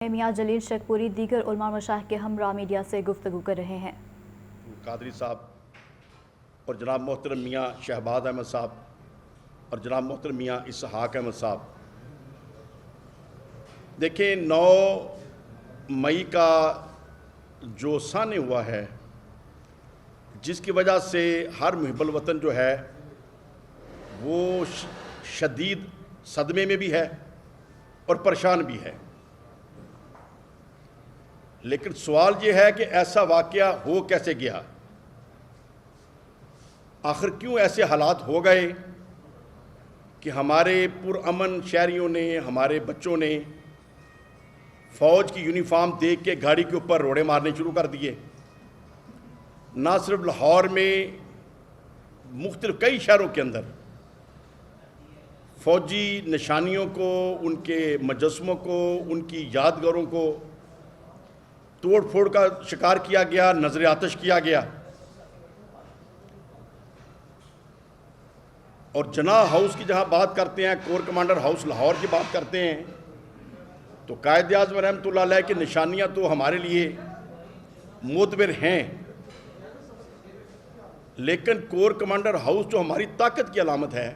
میاں جلیل شیخپوری دیگر علماء مشائخ کے ہمراہ میڈیا سے گفتگو کر رہے ہیں۔ قادری صاحب اور جناب محترم میاں شہباز احمد صاحب اور جناب محترم میاں اسحاق احمد صاحب، دیکھیں 9 مئی کا جو سانے ہوا ہے، جس کی وجہ سے ہر محب الوطن جو ہے وہ شدید صدمے میں بھی ہے اور پریشان بھی ہے۔ لیکن سوال یہ ہے کہ ایسا واقعہ ہو کیسے گیا؟ آخر کیوں ایسے حالات ہو گئے کہ ہمارے پرامن شہریوں نے، ہمارے بچوں نے فوج کی یونیفارم دیکھ کے گاڑی کے اوپر روڑے مارنے شروع کر دیے؟ نہ صرف لاہور میں، مختلف کئی شہروں کے اندر فوجی نشانیوں کو، ان کے مجسموں کو، ان کی یادگاروں کو توڑ پھوڑ کا شکار کیا گیا، نظر آتش کیا گیا۔ اور جناح ہاؤس کی جہاں بات کرتے ہیں، کور کمانڈر ہاؤس لاہور کی بات کرتے ہیں، تو قائد اعظم رحمۃ اللہ علیہ کی نشانیاں تو ہمارے لیے معتبر ہیں، لیکن کور کمانڈر ہاؤس جو ہماری طاقت کی علامت ہے،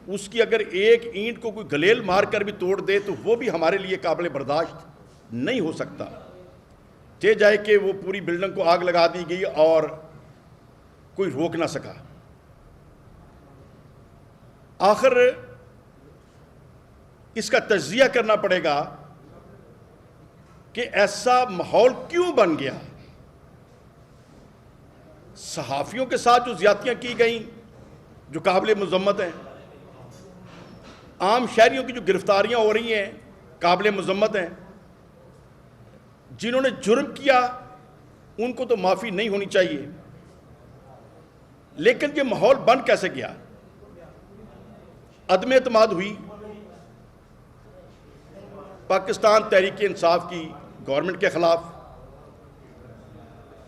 اس کی اگر ایک اینٹ کو کوئی گلیل مار کر بھی توڑ دے تو وہ بھی ہمارے لیے قابل برداشت نہیں ہو سکتا۔ چہ جائے کہ وہ پوری بلڈنگ کو آگ لگا دی گئی اور کوئی روک نہ سکا۔ آخر اس کا تجزیہ کرنا پڑے گا کہ ایسا ماحول کیوں بن گیا۔ صحافیوں کے ساتھ جو زیادتیاں کی گئیں جو قابل مذمت ہیں، عام شہریوں کی جو گرفتاریاں ہو رہی ہیں قابل مذمت ہیں، جنہوں نے جرم کیا ان کو تو معافی نہیں ہونی چاہیے، لیکن یہ ماحول بن کیسے گیا؟ عدم اعتماد ہوئی پاکستان تحریک انصاف کی گورنمنٹ کے خلاف۔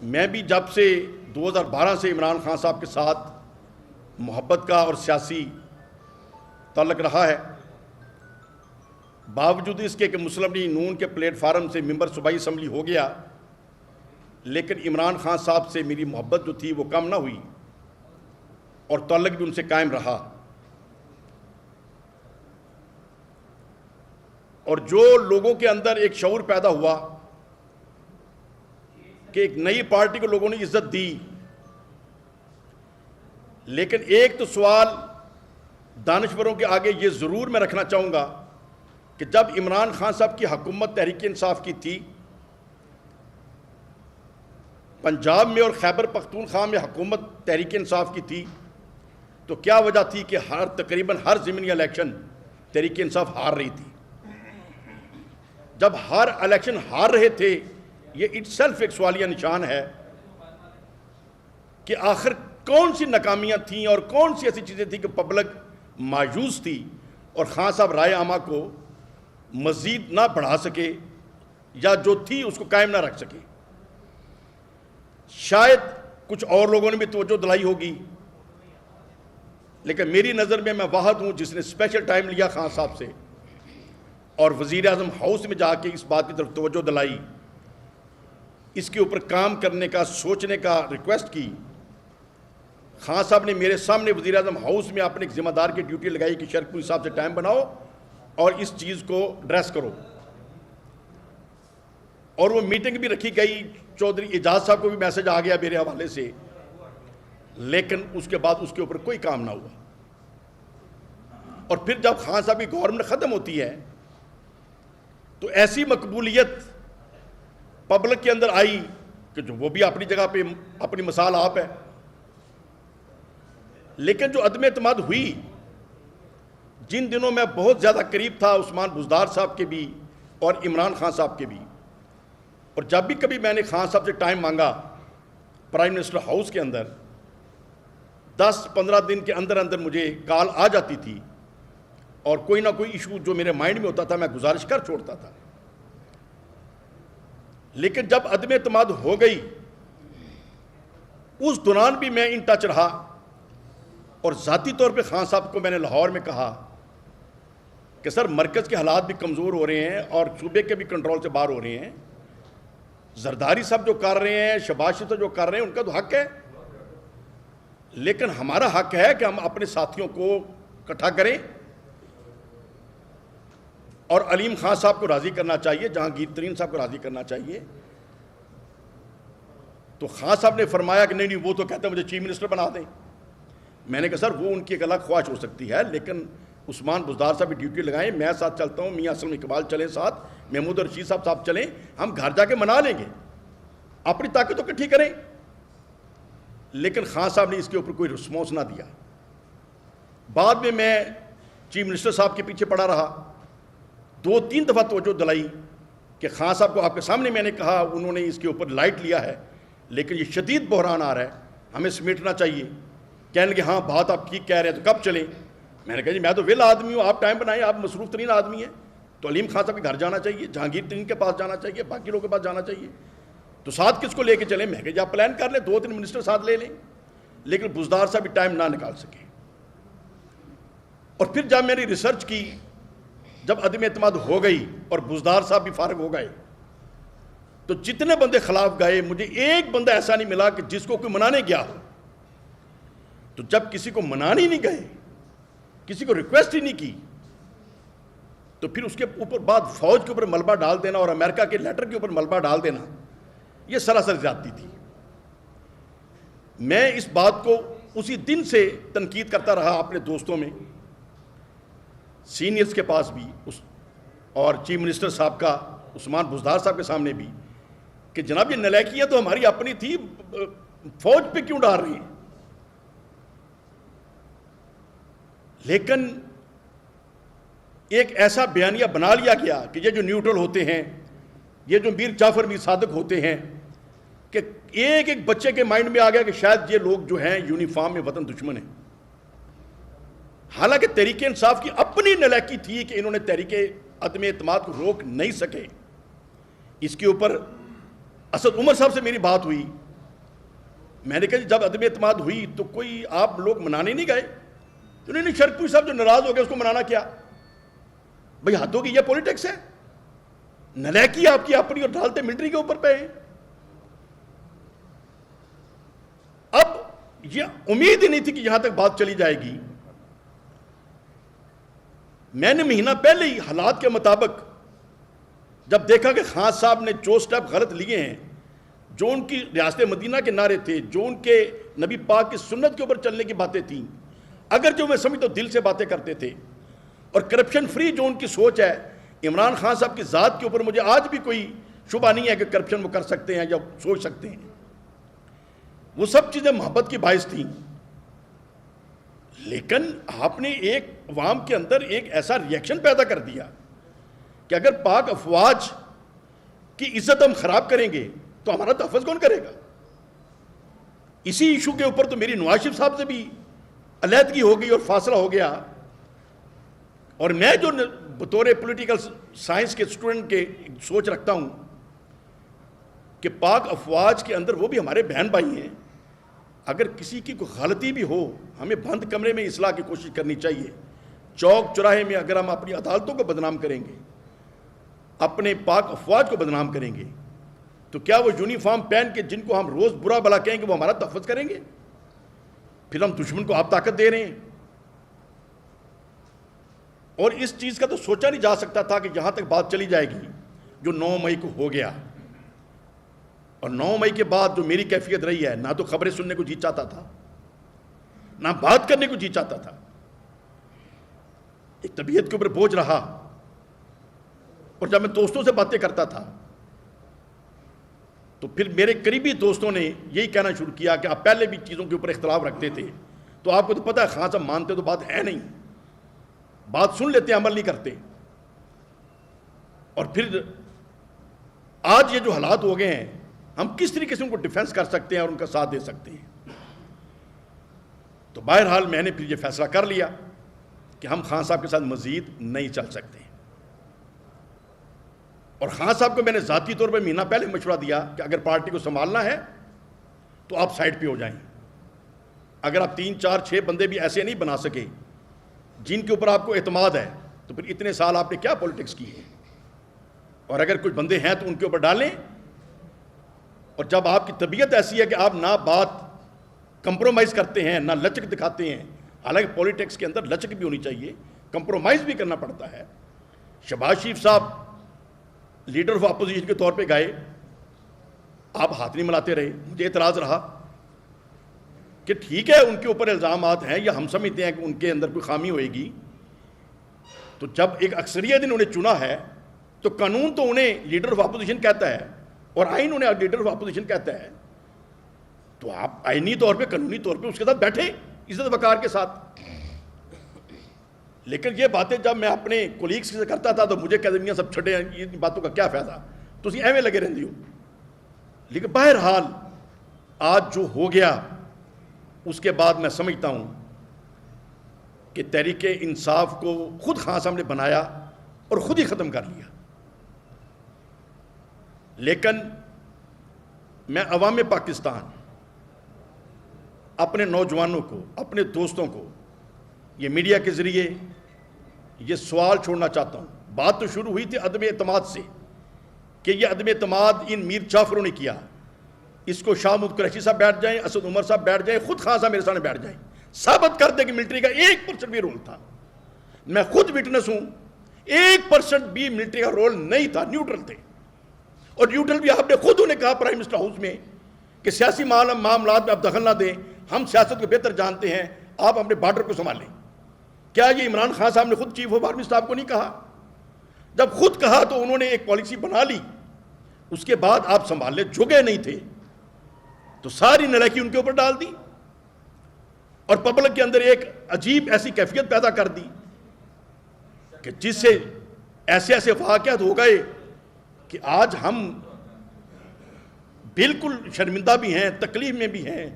میں بھی جب سے 2012 سے عمران خان صاحب کے ساتھ محبت کا اور سیاسی تعلق رہا ہے، باوجود اس کے کہ مسلم لیگ نون کے پلیٹ فارم سے ممبر صوبائی اسمبلی ہو گیا، لیکن عمران خان صاحب سے میری محبت جو تھی وہ کم نہ ہوئی اور تعلق بھی ان سے قائم رہا۔ اور جو لوگوں کے اندر ایک شعور پیدا ہوا کہ ایک نئی پارٹی کو لوگوں نے عزت دی، لیکن ایک تو سوال دانشوروں کے آگے یہ ضرور میں رکھنا چاہوں گا کہ جب عمران خان صاحب کی حکومت تحریک انصاف کی تھی، پنجاب میں اور خیبر پختونخوا میں حکومت تحریک انصاف کی تھی، تو کیا وجہ تھی کہ تقریباً ہر ضمنی الیکشن تحریک انصاف ہار رہی تھی؟ جب ہر الیکشن ہار رہے تھے، یہ اٹ سیلف ایک سوالیہ نشان ہے کہ آخر کون سی ناکامیاں تھیں اور کون سی ایسی چیزیں تھیں کہ پبلک مایوس تھی اور خان صاحب رائے عامہ کو مزید نہ بڑھا سکے یا جو تھی اس کو قائم نہ رکھ سکے۔ شاید کچھ اور لوگوں نے بھی توجہ دلائی ہوگی، لیکن میری نظر میں واحد ہوں جس نے اسپیشل ٹائم لیا خان صاحب سے اور وزیر اعظم ہاؤس میں جا کے اس بات کی طرف توجہ دلائی، اس کے اوپر کام کرنے کا، سوچنے کا ریکویسٹ کی۔ خان صاحب نے میرے سامنے وزیر اعظم ہاؤس میں اپنے ایک ذمہ دار کی ڈیوٹی لگائی کہ شیخپوری صاحب سے ٹائم بناؤ اور اس چیز کو ڈریس کرو، اور وہ میٹنگ بھی رکھی گئی۔ چودھری اعجاز صاحب کو بھی میسج آ گیا میرے حوالے سے، لیکن اس کے بعد اس کے اوپر کوئی کام نہ ہوا۔ اور پھر جب خان صاحب کی گورنمنٹ ختم ہوتی ہے تو ایسی مقبولیت پبلک کے اندر آئی کہ جو وہ بھی اپنی جگہ پہ اپنی مثال آپ ہے، لیکن جو عدم اعتماد ہوئی، جن دنوں میں بہت زیادہ قریب تھا عثمان بزدار صاحب کے بھی اور عمران خان صاحب کے بھی، اور جب بھی کبھی میں نے خان صاحب سے ٹائم مانگا پرائم منسٹر ہاؤس کے اندر، 10-15 دن کے اندر اندر مجھے کال آ جاتی تھی اور کوئی نہ کوئی ایشو جو میرے مائنڈ میں ہوتا تھا میں گزارش کر چھوڑتا تھا۔ لیکن جب عدم اعتماد ہو گئی، اس دوران بھی میں ان ٹچ رہا اور ذاتی طور پہ خان صاحب کو میں نے لاہور میں کہا کہ سر مرکز کے حالات بھی کمزور ہو رہے ہیں اور صوبے کے بھی کنٹرول سے باہر ہو رہے ہیں. زرداری صاحب جو کر رہے ہیں, شہباز شریف جو کر رہے ہیں, ان کا تو حق ہے, لیکن ہمارا حق ہے کہ ہم اپنے ساتھیوں کو اکٹھا کریں اور علیم خان صاحب کو راضی کرنا چاہیے, جہانگیر ترین صاحب کو راضی کرنا چاہیے. تو خان صاحب نے فرمایا کہ نہیں وہ تو کہتے ہیں مجھے چیف منسٹر بنا دیں. میں نے کہا سر وہ ان کی ایک الگ خواہش ہو سکتی ہے, لیکن عثمان بزدار صاحب بھی ڈیوٹی لگائیں, میں ساتھ چلتا ہوں, میاں اسلم اقبال چلیں ساتھ, محمود رشید صاحب چلیں, ہم گھر جا کے منا لیں گے, اپنی طاقت تو اکٹھی کریں. لیکن خان صاحب نے اس کے اوپر کوئی رسپانس نہ دیا. بعد میں چیف منسٹر صاحب کے پیچھے پڑا رہا, 2-3 دفعہ توجہ دلائی کہ خان صاحب کو آپ کے سامنے میں نے کہا, انہوں نے اس کے اوپر لائٹ لیا ہے, لیکن یہ شدید بحران آ رہا ہے, ہمیں سمیٹنا چاہیے. کہنے لگے ہاں بات آپ ٹھیک کہہ رہے ہیں, تو کب چلیں؟ میں نے کہا جی میں تو ویل آدمی ہوں, آپ ٹائم بنائیں, آپ مصروف ترین آدمی ہیں. تو علیم خان صاحب کے گھر جانا چاہیے, جہانگیر ترین کے پاس جانا چاہیے, باقی لوگوں کے پاس جانا چاہیے. تو ساتھ کس کو لے کے چلیں؟ میں کہا جی آپ پلان کر لیں, 2-3 منسٹر ساتھ لے لیں. لیکن بزدار صاحب بھی ٹائم نہ نکال سکے. اور پھر جب میری ریسرچ کی, جب عدم اعتماد ہو گئی اور بزدار صاحب بھی فارغ ہو گئے, تو جتنے بندے خلاف گئے, مجھے ایک بندہ ایسا نہیں ملا کہ جس کو کوئی منانے گیا ہو. تو جب کسی کو منانے نہیں گئے, کسی کو ریکویسٹ ہی نہیں کی, تو پھر اس کے اوپر بعد فوج کے اوپر ملبہ ڈال دینا اور امریکہ کے لیٹر کے اوپر ملبہ ڈال دینا, یہ سراسر زیادتی تھی. میں اس بات کو اسی دن سے تنقید کرتا رہا اپنے دوستوں میں, سینئرز کے پاس بھی اور چیف منسٹر صاحب کا عثمان بزدار صاحب کے سامنے بھی, کہ جناب یہ نالائکیاں تو ہماری اپنی تھی, فوج پہ کیوں ڈال رہی ہیں؟ لیکن ایک ایسا بیانیہ بنا لیا گیا کہ یہ جو نیوٹرل ہوتے ہیں, یہ جو میر جعفر میر صادق ہوتے ہیں, کہ ایک ایک بچے کے مائنڈ میں آ گیا کہ شاید یہ لوگ جو ہیں یونیفارم میں وطن دشمن ہیں. حالانکہ تحریک انصاف کی اپنی نالائکی تھی کہ انہوں نے تحریک عدم اعتماد کو روک نہیں سکے. اس کے اوپر اسد عمر صاحب سے میری بات ہوئی, میں نے کہا جب عدم اعتماد ہوئی تو کوئی آپ لوگ منانے نہیں گئے؟ تو نہیں شرکپوری صاحب جو ناراض ہو گئے اس کو منانا کیا؟ بھئی حد ہوگی, یہ پولیٹکس ہے, نالائکی آپ کی اپنی اور ڈالتے ملٹری کے اوپر پہ ہیں. اب یہ امید ہی نہیں تھی کہ یہاں تک بات چلی جائے گی. میں نے مہینہ پہلے ہی حالات کے مطابق جب دیکھا کہ خان صاحب نے جو سٹیپ غلط لیے ہیں, جو ان کی ریاست مدینہ کے نعرے تھے, جو ان کے نبی پاک کی سنت کے اوپر چلنے کی باتیں تھیں, اگر جو میں سمجھتا ہوں دل سے باتیں کرتے تھے, اور کرپشن فری جو ان کی سوچ ہے, عمران خان صاحب کی ذات کے اوپر مجھے آج بھی کوئی شبہ نہیں ہے کہ کرپشن وہ کر سکتے ہیں یا سوچ سکتے ہیں. وہ سب چیزیں محبت کی باعث تھیں. لیکن آپ نے ایک عوام کے اندر ایک ایسا ریئیکشن پیدا کر دیا کہ اگر پاک افواج کی عزت ہم خراب کریں گے تو ہمارا تحفظ کون کرے گا؟ اسی ایشو کے اوپر تو میری نواز شریف صاحب سے بھی علیحدگی ہو گئی اور فاصلہ ہو گیا. اور میں جو بطور پولیٹیکل سائنس کے اسٹوڈنٹ کے سوچ رکھتا ہوں کہ پاک افواج کے اندر وہ بھی ہمارے بہن بھائی ہیں, اگر کسی کی کوئی غلطی بھی ہو ہمیں بند کمرے میں اصلاح کی کوشش کرنی چاہیے. چوک چوراہے میں اگر ہم اپنی عدالتوں کو بدنام کریں گے, اپنے پاک افواج کو بدنام کریں گے, تو کیا وہ یونیفارم پہن کے جن کو ہم روز برا بلا کہیں گے وہ ہمارا تحفظ کریں گے؟ پھر ہم دشمن کو آپ طاقت دے رہے ہیں. اور اس چیز کا تو سوچا نہیں جا سکتا تھا کہ یہاں تک بات چلی جائے گی جو 9 مئی کو ہو گیا. اور 9 مئی کے بعد جو میری کیفیت رہی ہے, نہ تو خبریں سننے کو جی چاہتا تھا, نہ بات کرنے کو جی چاہتا تھا. ایک طبیعت کے اوپر بوجھ رہا. اور جب میں دوستوں سے باتیں کرتا تھا تو پھر میرے قریبی دوستوں نے یہی کہنا شروع کیا کہ آپ پہلے بھی چیزوں کے اوپر اختلاف رکھتے تھے, تو آپ کو تو پتہ ہے خان صاحب مانتے تو بات ہے نہیں, بات سن لیتے عمل نہیں کرتے. اور پھر آج یہ جو حالات ہو گئے ہیں, ہم کس طریقے سے ان کو ڈیفینس کر سکتے ہیں اور ان کا ساتھ دے سکتے ہیں؟ تو بہرحال میں نے پھر یہ فیصلہ کر لیا کہ ہم خان صاحب کے ساتھ مزید نہیں چل سکتے. اور خان صاحب کو میں نے ذاتی طور پر مہینہ پہلے مشورہ دیا کہ اگر پارٹی کو سنبھالنا ہے تو آپ سائڈ پہ ہو جائیں. اگر آپ 3 4 6 بندے بھی ایسے نہیں بنا سکے جن کے اوپر آپ کو اعتماد ہے تو پھر اتنے سال آپ نے کیا پولیٹکس کی ہے؟ اور اگر کچھ بندے ہیں تو ان کے اوپر ڈالیں. اور جب آپ کی طبیعت ایسی ہے کہ آپ نہ بات کمپرومائز کرتے ہیں نہ لچک دکھاتے ہیں، حالانکہ پولیٹکس کے اندر لچک بھی ہونی چاہیے، کمپرومائز بھی کرنا پڑتا ہے. شہباز شریف صاحب لیڈر آف اپوزیشن کے طور پہ گئے، آپ ہاتھ نہیں ملاتے رہے. مجھے اعتراض رہا کہ ٹھیک ہے ان کے اوپر الزامات ہیں یا ہم سمجھتے ہیں کہ ان کے اندر کوئی خامی ہوئے گی، تو جب ایک اکثریت انہوں نے چنا ہے تو قانون تو انہیں لیڈر آف اپوزیشن کہتا ہے اور آئین انہیں لیڈر آف اپوزیشن کہتا ہے، تو آپ آئینی طور پہ قانونی طور پہ اس کے ساتھ بیٹھے عزت وقار کے ساتھ. لیکن یہ باتیں جب میں اپنے کولیگس سے کرتا تھا تو مجھے کہتے ہیں سب چھٹے ہیں، ان باتوں کا کیا فائدہ، تو اسی ایویں لگے رہندی ہو. لیکن بہرحال آج جو ہو گیا اس کے بعد میں سمجھتا ہوں کہ تحریک انصاف کو خود خان صاحب نے بنایا اور خود ہی ختم کر لیا. لیکن میں عوام پاکستان، اپنے نوجوانوں کو، اپنے دوستوں کو یہ میڈیا کے ذریعے یہ سوال چھوڑنا چاہتا ہوں. بات تو شروع ہوئی تھی عدم اعتماد سے کہ یہ عدم اعتماد ان میر جعفروں نے کیا. اس کو شاہ محمود قریشی صاحب بیٹھ جائیں، اسد عمر صاحب بیٹھ جائیں، خود خان صاحب میرے سامنے بیٹھ جائیں، ثابت کر دیں کہ ملٹری کا 1% بھی رول تھا. میں خود وٹنس ہوں، 1% بھی ملٹری کا رول نہیں تھا، نیوٹرل تھے. اور نیوٹرل بھی آپ نے خود انہیں کہا پرائم منسٹر ہاؤس میں کہ سیاسی معاملات میں آپ دخل نہ دیں، ہم سیاست کو بہتر جانتے ہیں، آپ اپنے بارڈر کو سنبھالیں. کیا یہ عمران خان صاحب نے خود چیف آف آرمی صاحب کو نہیں کہا؟ جب خود کہا تو انہوں نے ایک پالیسی بنا لی، اس کے بعد آپ سنبھالنے جھگے نہیں تھے تو ساری نلاکی ان کے اوپر ڈال دی اور پبلک کے اندر ایک عجیب ایسی کیفیت پیدا کر دی کہ جس سے ایسے ایسے واقعات ہو گئے کہ آج ہم بالکل شرمندہ بھی ہیں، تکلیف میں بھی ہیں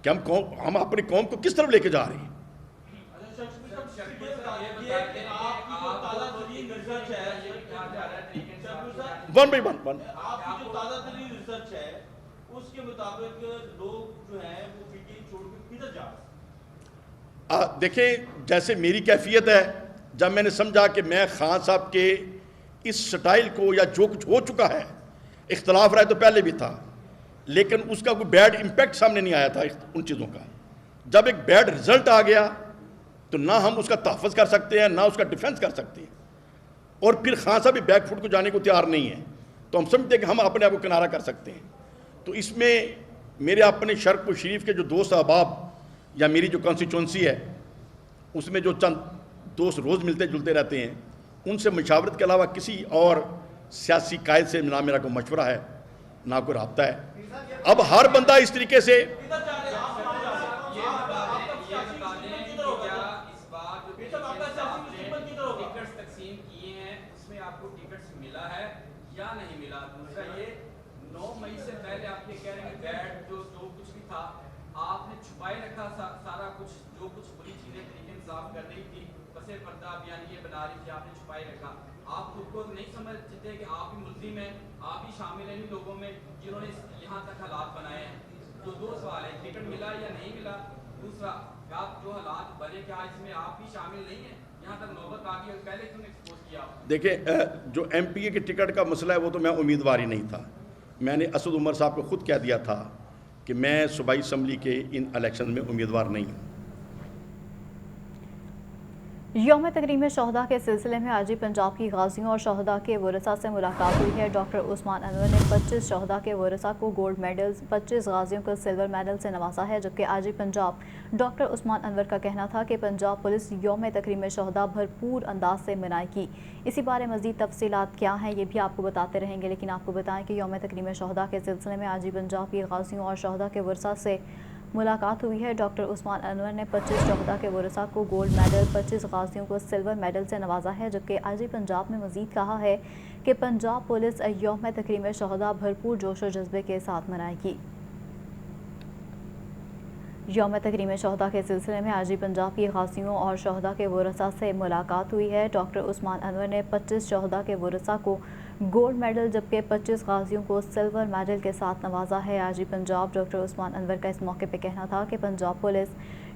کہ ہم اپنی قوم کو کس طرف لے کے جا رہے ہیں. ون بائی ون آپ کی جو تازہ ترین ریسرچ ہے اس کے مطابق لوگ جو ہیں وہ فٹنگ چھوڑ کے کدھر جا رہے ہیں؟ دیکھیں جیسے میری کیفیت ہے، جب میں نے سمجھا کہ میں خان صاحب کے اس سٹائل کو یا جو کچھ ہو چکا ہے، اختلاف رائے تو پہلے بھی تھا لیکن اس کا کوئی بیڈ امپیکٹ سامنے نہیں آیا تھا ان چیزوں کا. جب ایک بیڈ رزلٹ آ گیا تو نہ ہم اس کا تحفظ کر سکتے ہیں نہ اس کا ڈیفنس کر سکتے ہیں. اور پھر خان صاحب بھی بیک فٹ کو جانے کو تیار نہیں ہے تو ہم سمجھتے ہیں کہ ہم اپنے آپ کو کنارہ کر سکتے ہیں. تو اس میں میرے اپنے شرق و شریف کے جو دوست احباب یا میری جو کانسٹیچوئنسی ہے اس میں جو چند دوست روز ملتے جلتے رہتے ہیں، ان سے مشاورت کے علاوہ کسی اور سیاسی قائد سے نہ میرا کوئی مشورہ ہے نہ کوئی رابطہ ہے. اب ہر بندہ اس طریقے سے نہیں ملا. دوسرا یہ 9 مئی سے پہلے آپ یہ کہہ رہے ہیں بیڈ جو کچھ بھی تھا آپ نے چھپائے رکھا سارا کچھ، جو کچھ بری چیزیں طریقے انصاف کر رہی تھی پسے پردہ بیانیے بنا رہی تھی، آپ نے چھپائے رکھا. آپ خود کو نہیں سمجھتے کہ آپ بھی ملزم ہیں، آپ بھی شامل ہیں ان لوگوں میں جنہوں نے یہاں تک حالات بنائے ہیں؟ تو 2 سوال ہیں، ٹکٹ ملا یا نہیں ملا. دوسرا آپ جو حالات بنے کیا اس میں آپ بھی شامل نہیں ہیں؟ یہاں تک نوبت آ گئی، پہلے کیوں ایکسپوز کیا؟ دیکھیں جو ایم پی اے کے ٹکٹ کا مسئلہ ہے وہ تو میں امیدوار ہی نہیں تھا. میں نے اسد عمر صاحب کو خود کہہ دیا تھا کہ میں صوبائی اسمبلی کے ان الیکشن میں امیدوار نہیں ہوں. یوم تکریم شہداء کے سلسلے میں آج ہی پنجاب کی غازیوں اور شہداء کے ورثاء سے ملاقات ہوئی ہے. ڈاکٹر عثمان انور نے 25 شہداء کے ورثاء کو گولڈ میڈلز، 25 غازیوں کو سلور میڈل سے نوازا ہے. جبکہ آج ہی پنجاب ڈاکٹر عثمان انور کا کہنا تھا کہ پنجاب پولیس یوم تکریم شہداء بھرپور انداز سے منائے گی. اسی بارے مزید تفصیلات کیا ہیں یہ بھی آپ کو بتاتے رہیں گے، لیکن آپ کو بتائیں کہ یوم تکریم شہداء کے سلسلے میں آج ہی پنجاب کی غازیوں اور شہداء کے ورثاء سے ملاقات ہوئی ہے. ڈاکٹر عثمان انور نے 25 شہداء کے ورثاء کو گولڈ میڈل، 25 غازیوں کو سلور میڈل سے نوازا ہے. جبکہ آج ہی پنجاب میں مزید کہا ہے کہ پنجاب پولیس یوم تکریم شہداء بھرپور جوش و جذبے کے ساتھ منائے گی. یوم تکریم شہداء کے سلسلے میں آج ہی پنجاب کی غازیوں اور شہداء کے ورثاء سے ملاقات ہوئی ہے. ڈاکٹر عثمان انور نے 25 شہداء کے ورثاء کو گولڈ میڈل جبکہ 25 غازیوں کو سلور میڈل کے ساتھ نوازا ہے. آج ہی پنجاب ڈاکٹر عثمان انور کا اس موقع پہ کہنا تھا کہ پنجاب پولیس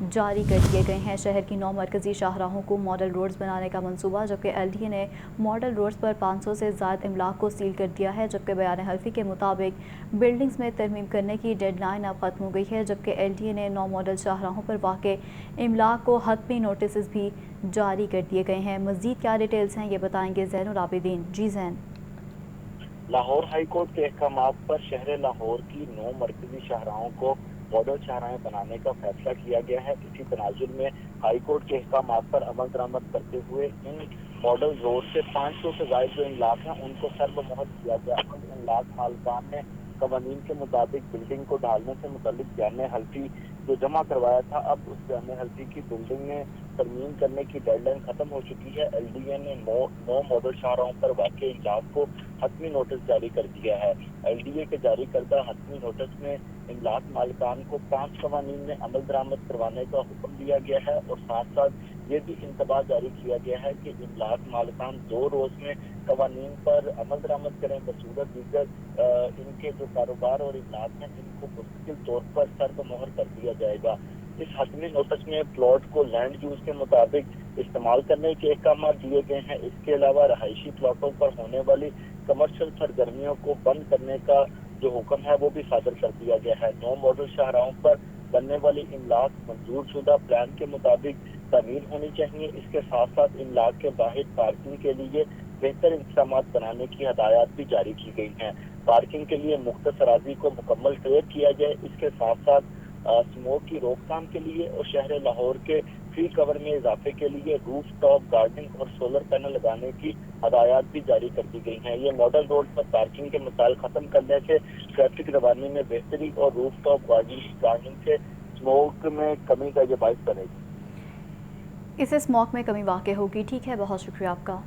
جاری کر دیے گئے ہیں۔ شہر کی 9 مرکزی شاہراہوں کو ماڈل روڈز بنانے کا منصوبہ، جبکہ LDA نے ماڈل روڈز پر 500 سے زائد املاک کو سیل کر دیا ہے، جبکہ بیان حلفی کے مطابق بلڈنگز میں ترمیم کرنے کی ڈیڈ لائن اب ختم ہو گئی ہے، جبکہ LDA نے 9 ماڈل شاہراہوں پر واقع املاک کو حتمی نوٹسز بھی جاری کر دیے گئے ہیں۔ مزید کیا ڈیٹیلز ہیں یہ بتائیں گے زین العابدین۔ جی زین۔ لاہور ہائی کورٹ کے احکامات پر شہر لاہور کی 9 مرکزی شاہراہوں کو ماڈل شاہراہیں بنانے کا فیصلہ کیا گیا ہے۔ اسی تناظر میں ہائی کورٹ کے احکامات پر عمل درآمد کرتے ہوئے ان ماڈل روڈ سے 500 سے زائد جو املاک ہیں ان کو سربمہر کیا گیا۔ املاک مالکان نے قوانین کے مطابق بلڈنگ کو ڈھالنے سے متعلق بیان حلفی جو جمع کروایا تھا، اب اس بیان حلفی کی بلڈنگ میں ترمیم کرنے کی ڈیڈ لائن ختم ہو چکی ہے۔ LDA نے 9 ماڈل شاہراہوں پر واقع املاک کو حتمی نوٹس جاری کر دیا ہے۔ LDA کے جاری کردہ حتمی نوٹس میں املاک مالکان کو 5 قوانین میں عمل درآمد کروانے کا حکم دیا گیا ہے، اور ساتھ ساتھ یہ بھی انتباہ جاری کیا گیا ہے کہ املاک مالکان 2 روز میں قوانین پر عمل درآمد کریں، بصورت دیگر ان کے جو کاروبار اور املاک ہیں ان کو مستقل طور پر سربمہر کر دیا جائے گا۔ اس حتمی نوٹس میں پلاٹ کو لینڈ یوز کے مطابق استعمال کرنے کے احکامات دیے گئے ہیں۔ اس کے علاوہ رہائشی پلاٹوں پر ہونے والی کمرشل سرگرمیوں کو بند کرنے کا جو حکم ہے وہ بھی صادر کر دیا گیا ہے۔ 9 ماڈل شاہراہوں پر بننے والی املاک منظور شدہ پلان کے مطابق تعمیر ہونی چاہیے۔ اس کے ساتھ ساتھ املاک کے باہر پارکنگ کے لیے بہتر انتظامات بنانے کی ہدایات بھی جاری کی گئی ہیں۔ پارکنگ کے لیے مختص اراضی کو مکمل کلیئر کیا جائے۔ اس کے ساتھ ساتھ اسموک کی روک تھام کے لیے اور شہر لاہور کے ٹری کور میں اضافے کے لیے روف ٹاپ گارڈننگ اور سولر پینل لگانے کی ہدایات بھی جاری کر دی گئی ہیں۔ یہ ماڈل روڈ پر پارکنگ کے مسائل ختم کرنے سے ٹریفک روانی میں بہتری اور روف ٹاپ گارڈننگ سے اسموک میں کمی کا یہ باعث بنے گی۔ اس سے اسموک میں کمی واقع ہوگی۔ ٹھیک ہے، بہت شکریہ آپ کا۔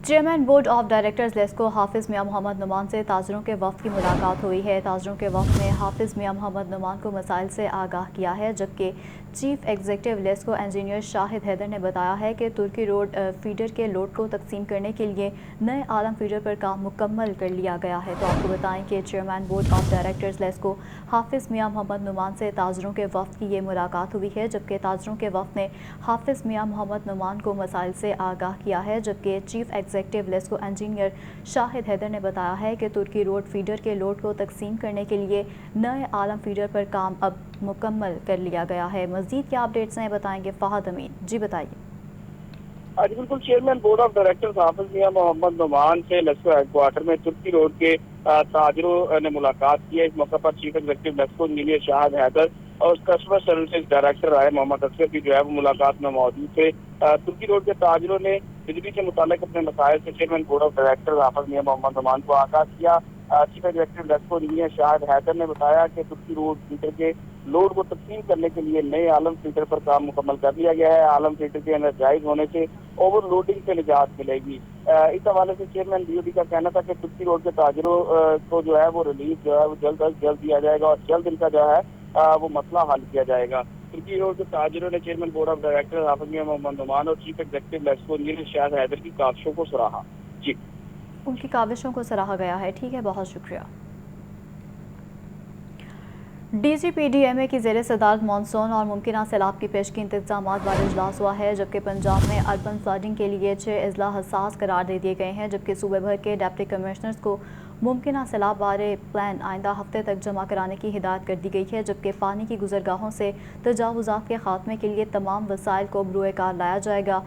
Chairman board of directors LESCO حافظ میاں محمد نعمان سے تاجروں کے وفد کی ملاقات ہوئی ہے۔ تاجروں کے وفد نے حافظ میاں محمد نعمان کو مسائل سے آگاہ کیا ہے، جبکہ چیف ایگزیکٹو لیسکو انجینئر شاہد حیدر نے بتایا ہے کہ ترکی روڈ فیڈر کے لوڈ کو تقسیم کرنے کے لیے نئے عالم فیڈر پر کام مکمل کر لیا گیا ہے۔ تو آپ کو بتائیں کہ chairman board of directors LESCO حافظ میاں محمد نعمان سے تاجروں کے وفد کی یہ ملاقات ہوئی ہے، جبکہ تاجروں کے وفد نے حافظ میاں محمد نعمان کو مسائل سے آگاہ کیا ہے، جبکہ چیف ایگزیکٹو لیسکو انجینئر شاہد حیدر نے بتایا ہے کہ ترکی روڈ فیڈر کے لوڈ کو تقسیم کرنے کے لیے نئے عالم فیڈر پر کام اب مکمل کر لیا گیا ہے۔ مزید کیا اپڈیٹس ہیں بتائیں گے فہد امین۔ جی بتائیے۔ جی بالکل، چیئرمین بورڈ آف ڈائریکٹرز حافظ میاں محمد نعمان سے لیسکو ہیڈ کوارٹر میں ترکی روڈ کے تاجروں نے ملاقات کی ہے۔ اس موقع پر چیف ایگزیکٹو لیسکو انجینئر شاہد حیدر اور کسٹمر سروسز ڈائریکٹر رائے محمد اکثر بھی جو ہے وہ ملاقات میں موجود تھے۔ ترکی روڈ کے تاجروں نے بجلی سے متعلق اپنے مسائل سے چیئرمین بورڈ آف ڈائریکٹرز حافظ میاں محمد نعمان کو آگاہ کیا۔ چیف ایگزیکٹو لیسکو انجینئر شاہد حیدر نے بتایا کہ ترکی روڈ فیڈر کے لوڈ کو تقسیم کرنے کے لیے نئے عالم فیڈر پر کام مکمل کر لیا گیا ہے۔ عالم فیڈر کے انرجائز ہونے سے اوور لوڈنگ سے نجات ملے گی۔ اس حوالے سے چیئرمین BOD کا کہنا تھا کہ ترکی روڈ کے تاجروں کو جو ہے وہ ریلیف جو ہے وہ جلد از جلد دیا جائے گا اور جلد ان کا جو ہے وہ مسئلہ حل کیا جائے گا۔ ترکی روڈ کے تاجروں نے چیئرمین بورڈ آف ڈائریکٹر حافظ میاں محمد نعمان اور چیف ایگزیکٹو لیسکو انجینئر شاہد حیدر کی کاوشوں کو سراہا۔ جی، ان کی کاوشوں کو سراہا گیا ہے۔ ٹھیک ہے، بہت شکریہ۔ DGPDMA کی زیر صدارت مانسون اور ممکنہ سیلاب کی پیشگی انتظامات بارے اجلاس ہوا ہے، جبکہ پنجاب میں اربن فلڈنگ کے لیے 6 اضلاع حساس قرار دے دیے گئے ہیں، جبکہ صوبے بھر کے ڈپٹی کمشنرز کو ممکنہ سیلاب بارے پلان آئندہ ہفتے تک جمع کرانے کی ہدایت کر دی گئی ہے، جبکہ پانی کی گزرگاہوں سے تجاوزات کے خاتمے کے لیے تمام وسائل کو بروئے کار لایا جائے گا۔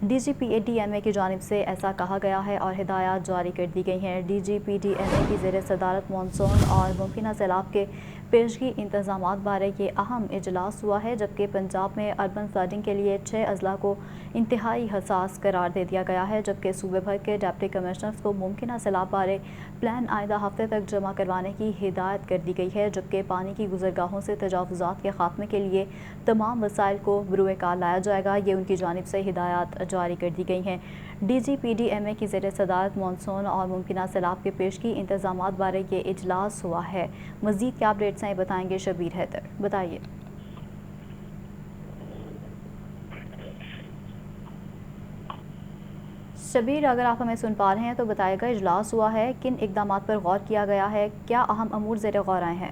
DGPDMA کی جانب سے ایسا کہا گیا ہے اور ہدایات جاری کر دی گئی ہیں۔ DGPDMA کی زیر صدارت مانسون اور ممکنہ سیلاب کے پیشگی انتظامات بارے یہ اہم اجلاس ہوا ہے، جبکہ پنجاب میں اربن فلڈنگ کے لیے 6 اضلاع کو انتہائی حساس قرار دے دیا گیا ہے، جبکہ صوبے بھر کے ڈپٹی کمشنرز کو ممکنہ سیلاب بارے پلان آئندہ ہفتے تک جمع کروانے کی ہدایت کر دی گئی ہے، جبکہ پانی کی گزرگاہوں سے تجاوزات کے خاتمے کے لیے تمام وسائل کو بروئے کار لایا جائے گا۔ یہ ان کی جانب سے ہدایات جاری کر دی گئی ہیں۔ DGPDMA کی زیر صدارت مانسون اور ممکنہ سیلاب کے پیشگی انتظامات بارے یہ اجلاس ہوا ہے۔ مزید کیا اپڈیٹس ہیں بتائیں گے شبیر حیدر۔ بتائیے۔ شبیر، اگر آپ ہمیں سن پا رہے ہیں تو بتائے گا اجلاس ہوا ہے، کن اقدامات پر غور کیا گیا ہے، کیا اہم امور زیر غور آئے ہیں؟